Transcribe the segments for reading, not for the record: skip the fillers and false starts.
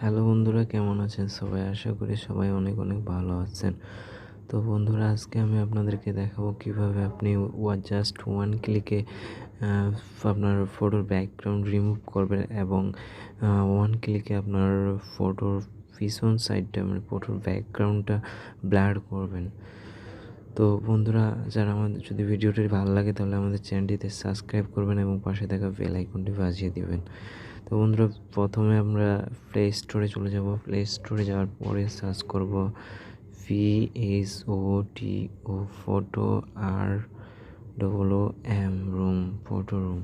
Hello বন্ধুরা, কেমন আছেন সবাই? আশা করি সবাই অনেক অনেক ভালো আছেন। তো বন্ধুরা, আজকে আমি আপনাদেরকে দেখাবো কিভাবে আপনি জাস্ট ওয়ান ক্লিকে আপনার ফটোর ব্যাকগ্রাউন্ড রিমুভ করবেন এবং ওয়ান ক্লিকে আপনার ফটোর পিছন সাইডটা মানে ফটোর ব্যাকগ্রাউন্ডটা ব্লার করবেন। তো বন্ধুরা, যারা আমাদের যদি ভিডিওটি ভালো লাগে তাহলে আমাদের চ্যানেলটিতে সাবস্ক্রাইব করবেন এবং পাশে থাকা বেল আইকনটি বাজিয়ে দিবেন। তো বন্ধুরা, প্রথমে আমরা প্লে স্টোরে চলে যাব। প্লে স্টোরে যাওয়ার পরে সার্চ করব VSOTO photo ROOM room, photo room.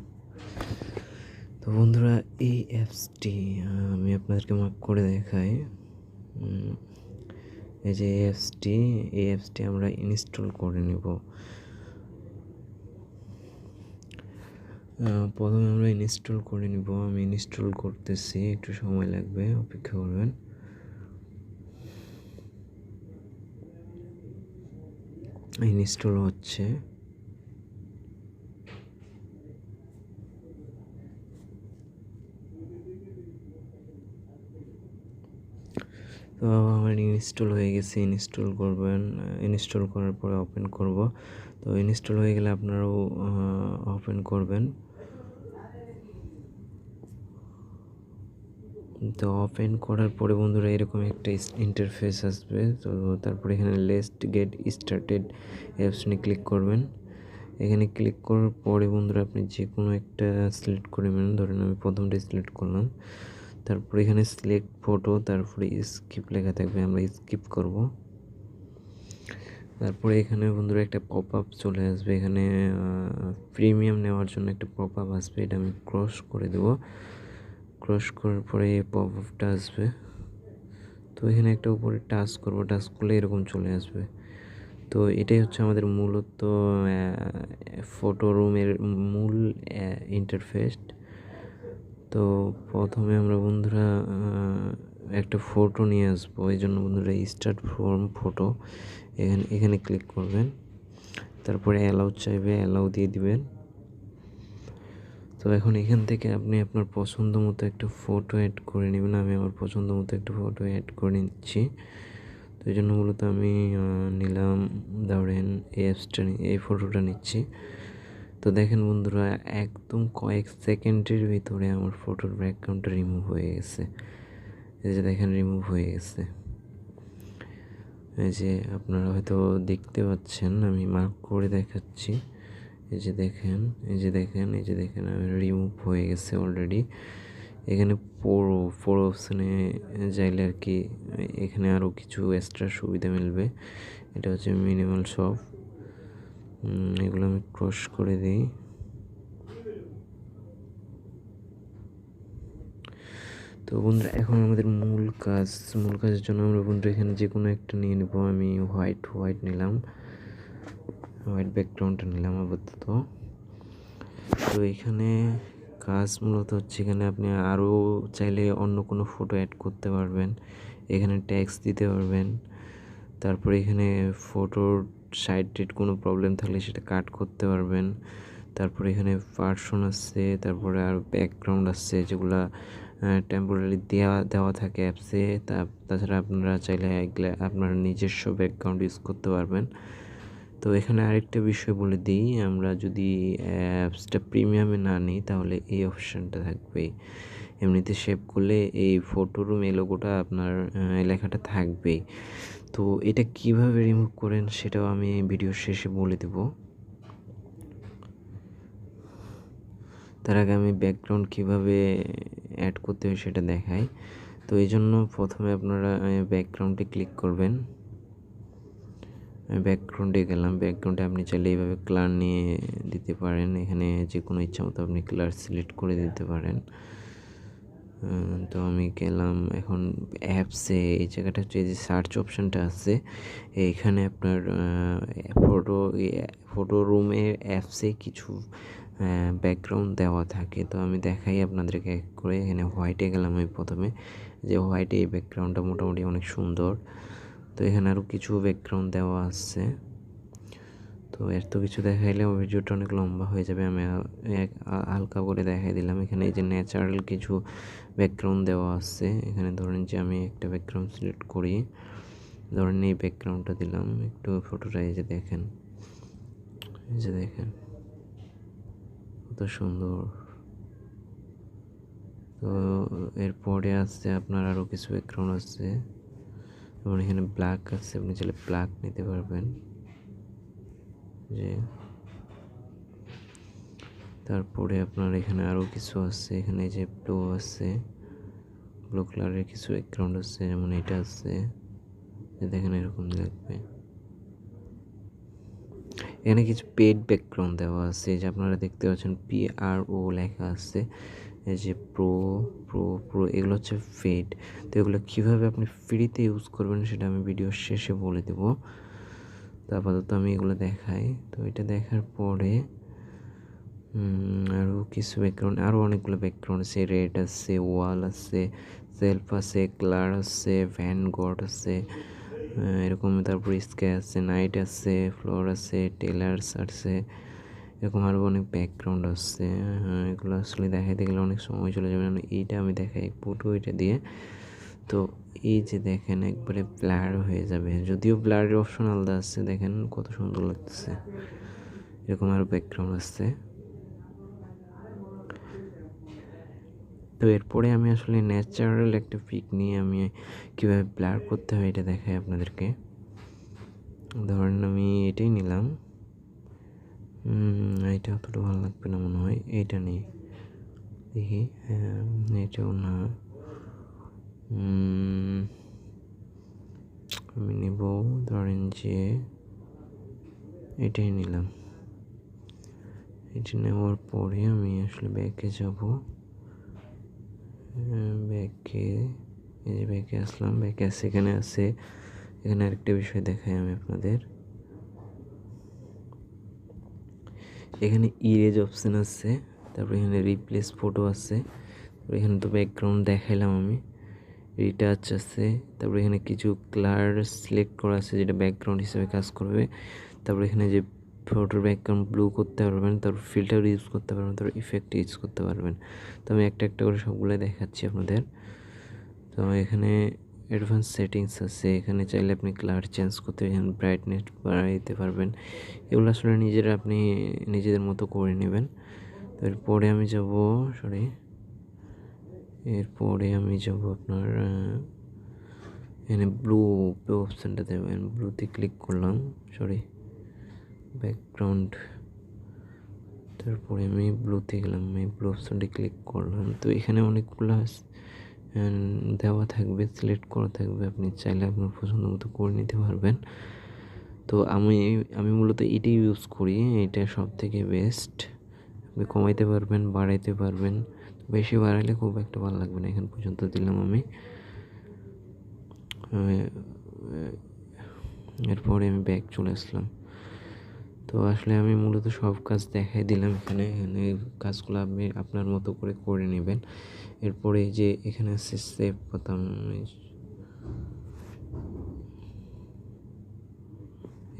তো বন্ধুরা, এই অ্যাপসটি আমি আপনাদেরকে মার্ক করে দেখাই। এই যে এই অ্যাপসটি আমরা ইনস্টল করে নেব। প্রথমে আমরা ইনস্টল করে নিব। আমি ইনস্টল করতেছি, একটু সময় লাগবে, অপেক্ষা করবেন। ইনস্টল হচ্ছে। তো আমার ইনস্টল হয়ে গেছে। ইনস্টল করবেন, ইনস্টল করার পরে ওপেন করব। তো ইনস্টল হয়ে গেলে আপনারাও ওপেন করবেন। তো ওপেন করার পরে বন্ধুরা এরকম একটা ইন্টারফেস আসবে। তো তারপরে এখানে লেটস গেট স্টার্টেড অ্যাপস নিয়ে ক্লিক করবেন। এখানে ক্লিক করার পরে বন্ধুরা আপনি যে কোনো একটা সিলেক্ট করে নেবেন। ধরেন আমি প্রথমটা সিলেক্ট করলাম। তারপরে এখানে সিলেক্ট ফটো, তারপরে স্কিপ লেখা থাকবে, আমরা স্কিপ করব। তারপরে এখানে বন্ধুরা একটা পপ আপ চলে আসবে। এখানে প্রিমিয়াম নেওয়ার জন্য একটা পপ আপ আসবে, এটা আমি ক্রস করে দেবো। ক্রস করার পরে এই পপ আপটা আসবে। তো এখানে একটা উপরে টাচ করবো, টাচ করলে এরকম চলে আসবে। তো এটাই হচ্ছে আমাদের মূলত ফটো রুমের মূল ইন্টারফেস। তো প্রথমে আমরা বন্ধুরা একটা ফটো নিয়ে আসবো। এই জন্য বন্ধুরা স্টার্ট ফ্রম ফটো এখানে ক্লিক করবেন। তারপরে অ্যালাউ চাইবে, অ্যালাউ দিয়ে দিবেন। তো এখন এখান থেকে আপনি আপনার পছন্দ মতো একটা ফটো অ্যাড করে নেবেন। আমি আমার পছন্দ মতো একটা ফটো অ্যাড করে নিচ্ছি। তো এই জন্য মূলত আমি নিলাম, ধরেন এই ফটোটা নিচ্ছি। তো দেখেন বন্ধুরা, একদম কয়েক সেকেন্ডের ভিতরে আমার ফটোর ব্যাকগ্রাউন্ডটা রিমুভ হয়ে গেছে। এই যে দেখেন, রিমুভ হয়ে গেছে। এই যে আপনারা হয়তো দেখতে পাচ্ছেন, আমি মার্ক করে দেখাচ্ছি। এই যে দেখেন, এই যে দেখেন, এই যে দেখেন, আমি রিমুভ হয়ে গেছে অলরেডি। এখানে ফোর অপশানে যাইলে আর কি এখানে আরও কিছু এক্সট্রা সুবিধা মিলবে। এটা হচ্ছে মিনিমাল সব। এগুলো আমি ক্রস করে দিই। তো বন্ধুরা, এখন আমাদের মূল কাজের জন্য আমরা বন্ধুরা এখানে যে কোনো একটা নিয়ে নেব। আমি হোয়াইট নিলাম, হোয়াইট ব্যাকগ্রাউন্ডটা নিলাম আপাতত। তো এখানে কাজ মূলত হচ্ছে, এখানে আপনি আরও চাইলে অন্য কোনো ফটো অ্যাড করতে পারবেন। এখানে ট্যাক্স দিতে পারবেন। তারপরে এখানে ফটোর সাইডের কোনো প্রবলেম থাকলে সেটা কাট করতে পারবেন। তারপরে এখানে পার্সন আছে, তারপরে আর ব্যাকগ্রাউন্ড আছে যেগুলা টেম্পোরারি দেওয়া থাকে অ্যাপসে। তাছাড়া আপনারা চাইলে আপনার নিজস্ব ব্যাকগ্রাউন্ড ইউজ করতে পারবেন। তো এখানে আরেকটা বিষয় বলে দিই, আমরা যদি অ্যাপসটা প্রিমিয়ামে না নিই তাহলে এই অপশানটা থাকবেই। এমনিতে সেভ করলে এই ফটো রুম এই লোগোটা আপনার লেখাটা থাকবেই। তো এটা কিভাবে রিমুভ করেন সেটাও আমি ভিডিওর শেষে বলে দেব। তার আগে আমি ব্যাকগ্রাউন্ড কিভাবে অ্যাড করতে হয় সেটা দেখাই। তো এই জন্য প্রথমে আপনারা ব্যাকগ্রাউন্ডে ক্লিক করবেন। ব্যাকগ্রাউন্ডে গেলাম। ব্যাকগ্রাউন্ডে আপনি চাইলে এইভাবে কালার নিয়ে দিতে পারেন। এখানে যে কোনো ইচ্ছা মতো আপনি কালার সিলেক্ট করে দিতে পারেন। তো আমি গেলাম এখন অ্যাপসে। এই জায়গাটা হচ্ছে যে সার্চ অপশানটা আছে, এইখানে আপনার ফটো রুমের অ্যাপসে কিছু ব্যাকগ্রাউন্ড দেওয়া থাকে। তো আমি দেখাই আপনাদেরকে এক করে। এখানে হোয়াইটে গেলাম আমি প্রথমে, যে হোয়াইটে এই ব্যাকগ্রাউন্ডটা মোটামুটি অনেক সুন্দর। তো এখানে আরও কিছু ব্যাকগ্রাউন্ড দেওয়া আছে। তো এত কিছু দেখাইলে ভিডিওটা অনেক লম্বা হয়ে যাবে। আমি হালকা করে দেখাই দিলাম। এখানে এই যে ন্যাচারাল কিছু ব্যাকগ্রাউন্ড দেওয়া আছে। এখানে ধরেন যে আমি একটা ব্যাকগ্রাউন্ড সিলেক্ট করি, ধরেন এই ব্যাকগ্রাউন্ডটা দিলাম, একটু ফটোটা এই যে দেখেন, এই যে দেখেন কত সুন্দর। তো এরপরে আছে আপনার আরও কিছু ব্যাকগ্রাউন্ড আছে, যেমন এখানে ব্ল্যাক আছে, আপনি চাইলে ব্ল্যাক নিতে পারবেন। যে তারপরে আপনার এখানে আরও কিছু আছে, এখানে যে ব্লু আছে, ব্লু কালারের কিছু ব্যাকগ্রাউন্ড আছে, যেমন এটা আছে, দেখেন এরকম লাগবে। এখানে কিছু পেড ব্যাকগ্রাউন্ড দেওয়া আছে, যে আপনারা দেখতে পাচ্ছেন PRO লেখা আছে, এই যে প্রো প্রো প্রো, এগুলো হচ্ছে পেড। তো এগুলো কীভাবে আপনি ফ্রিতে ইউজ করবেন সেটা আমি ভিডিও শেষে বলে দেবো। তো আপাতত আমি এগুলো দেখাই। তো এটা দেখার পরে আরও কিছু ব্যাকগ্রাউন্ড, আরও অনেকগুলো ব্যাকগ্রাউন্ড আছে, রেড আছে, ওয়াল আছে, সেলফ আছে, ক্লার আছে, ভ্যান গড আছে, এরকম। তারপর স্কাই আছে, নাইট আছে, ফ্লোর আছে, টেলার্স আছে, এরকম আরও অনেক ব্যাকগ্রাউন্ড আছে। এগুলো আসলে দেখাইতে গেলে অনেক সময় চলে যাবে, এইটা আমি দেখাই পুরো এটা দিয়ে। তো এই যে দেখেন একবারে ব্লার হয়ে যাবে, যদিও ব্লারের অপশন আলাদা আছে, দেখেন কত সুন্দর লাগতেছে। এরকম আরও ব্যাকগ্রাউন্ড আছে। তো এরপরে আমি আসলে ন্যাচারাল একটা পিক নিয়ে আমি কীভাবে ব্লার করতে হয় এটা দেখাই আপনাদেরকে। ধরেন আমি এটাই নিলাম, এটা অতটা ভালো লাগবে না মনে হয়, এইটা নিই দেখি। এটাও না, আমি নেব ধরেন যে এটাই নিলাম। এটা নেওয়ার পরে আমি আসলে ব্যাকে যাব, ব্যাকে, এই যে ব্যাকে আসলাম, ব্যাকে আসে এখানে আছে। এখানে আরেকটা বিষয় দেখাই আমি আপনাদের, এখানে ইরেজ অপশান আছে, তারপরে এখানে রিপ্লেস ফটো আছে, তারপরে এখানে তো ব্যাকগ্রাউন্ড দেখাইলাম আমি, রিটাচ আছে, তারপরে এখানে কিছু কালার সিলেক্ট করা আছে যেটা ব্যাকগ্রাউন্ড হিসেবে কাজ করবে। তারপরে এখানে যে ফটোর ব্যাকগ্রাউন্ড ব্লু করতে পারবেন, তারপর ফিল্টার ইউজ করতে পারবেন, তারপর ইফেক্ট ইউজ করতে পারবেন। তো আমি একটা একটা করে সবগুলো দেখাচ্ছি আপনাদের। তো এখানে অ্যাডভান্স সেটিংস আছে, এখানে চাইলে আপনি কালার চেঞ্জ করতে, এখানে ব্রাইটনেস বাড়াইতে পারবেন। এগুলো আসলে আপনি নিজেদের মতো করে নেবেন। তো এরপরে আমি যাব আপনার এখানে ব্লু অপশানটা দেবেন, ব্লুতে ক্লিক করলাম, ব্যাকগ্রাউন্ড, তারপরে আমি ব্লুতে গেলাম, আমি ব্লু অপশানটি ক্লিক করলাম। তো এখানে অনেকগুলো দেওয়া থাকবে, সিলেক্ট করা থাকবে, আপনি চাইলে আপনার পছন্দ মতো করে নিতে পারবেন। তো আমি মূলত এটাই ইউজ করি, এটা সব থেকে বেস্ট। আপনি কমাইতে পারবেন, বাড়াইতে পারবেন, বেশি বাড়াইলে খুব একটা ভালো লাগবে না। এখান পর্যন্ত দিলাম আমি। এরপরে আমি ব্যাক চলে আসলাম। তো আসলে আমি মূলত সব কাজ দেখাই দিলাম এখানে কাজগুলো আপনি আপনার মতো করে নেবেন। এরপরে যে এখানে আছে সেভ বোতাম,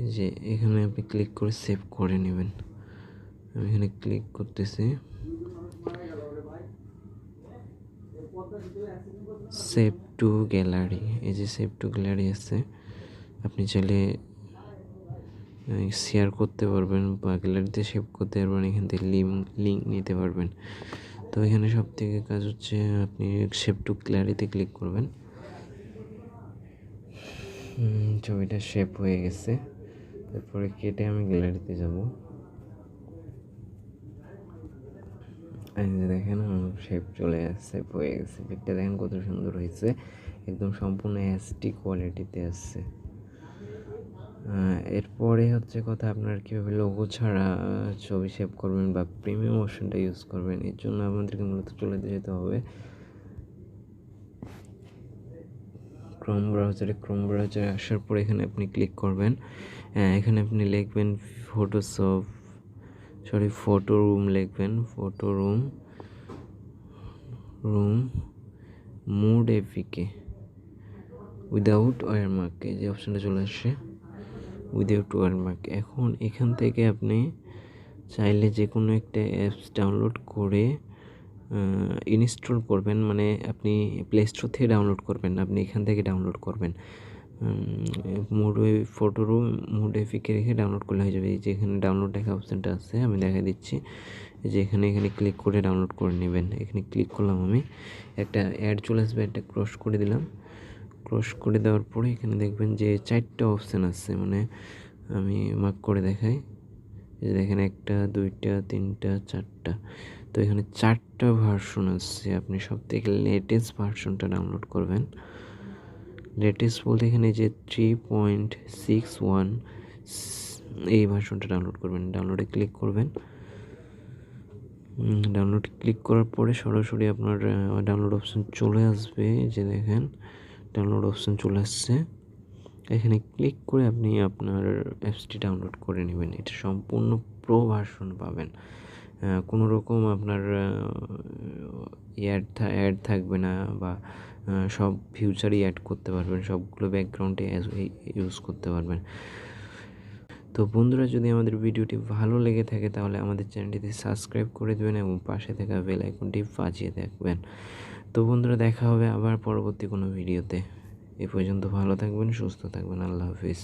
এই যে এখানে আপনি ক্লিক করে সেভ করে নেবেন। আমি এখানে ক্লিক করতেছি, সেভ টু গ্যালারি, এই যে সেভ টু গ্যালারি আছে, আপনি চাইলে শেয়ার করতে পারবেন বা গ্যালারিতে সেভ করতে পারবেন, এখান থেকে লিঙ্ক নিতে পারবেন। তো এখানে সব থেকে কাজ হচ্ছে আপনি সেভ টু গ্যালারিতে ক্লিক করবেন। ছবিটা সেভ হয়ে গেছে, তারপরে কেটে আমি গ্যালারিতে যাব। দেখেন শেপ চলে সেভ হয়ে গেছে, পিকটা দেখেন কত সুন্দর হয়েছে, একদম সম্পূর্ণ HD কোয়ালিটিতে আসছে। এরপরে হচ্ছে কথা, আপনার কীভাবে লোগো ছাড়া ছবি সেভ করবেন বা প্রিমিয়াম অপশনটা ইউজ করবেন, এর জন্য আমাদেরকে মূলত চলে যেতে হবে ক্রোম ব্রাউজারে আসার পর এখানে আপনি ক্লিক করবেন। এখানে আপনি লিখবেন ফটো রুম লিখবেন, photo room mod APK without watermark, এই যে অপশানটা চলে আসছে উইদাউট ওয়ারমার্ক। এখন এখান থেকে আপনি চাইলে যে কোনো একটা অ্যাপস ডাউনলোড করে ইনস্টল করবেন, মানে আপনি প্লে স্টোর থেকে ডাউনলোড করবেন, আপনি এখান থেকে ডাউনলোড করবেন। মোডে ফটো রুম মোড এফিকে রেখে ডাউনলোড করলে হয়ে যাবে। এই যে এখানে ডাউনলোড লেখা অপশানটা আছে, আমি দেখা দিচ্ছি। এই যে এখানে ক্লিক করে ডাউনলোড করে নেবেন। এখানে ক্লিক করলাম, আমি একটা অ্যাড চলে আসবে, একটা ক্রস করে দিলাম। ক্রস করে দেওয়ার পরে এখানে দেখবেন যে 4টা অপশান আছে, মানে আমি মার্ক করে দেখাই। এই যে দেখেন 1টা 2টা 3টা 4টা, তো এখানে 4টা ভার্সন আছে। আপনি সব থেকে লেটেস্ট ভার্সনটা ডাউনলোড করবেন। লেটেস্ট বলতে এখানে যে 3.61 এই ভার্সনটা ডাউনলোড করবেন। ডাউনলোডে ক্লিক করবেন। ডাউনলোড ক্লিক করার পরে সরাসরি আপনার ডাউনলোড অপশান চলে আসবে। যে দেখেন ডাউনলোড অপশান চলে আসছে। এখানে ক্লিক করে আপনি আপনার অ্যাপসটি ডাউনলোড করে নেবেন। এটা সম্পূর্ণ প্রো ভার্সন পাবেন। কোনো রকম আপনার অ্যাড থাকবে না, বা সব ফিউচারই অ্যাড করতে পারবেন, সবগুলো ব্যাকগ্রাউন্ডে ইউজ করতে পারবেন। তো বন্ধুরা, যদি আমাদের ভিডিওটি ভালো লেগে থাকে তাহলে আমাদের চ্যানেলটিতে সাবস্ক্রাইব করে দেবেন এবং পাশে থাকা বেল আইকনটি বাজিয়ে দেখবেন। তো বন্ধুরা, দেখা হবে আবার পরবর্তী কোনো ভিডিওতে। এ পর্যন্ত ভালো থাকবেন, সুস্থ থাকবেন। আল্লাহ হাফিজ।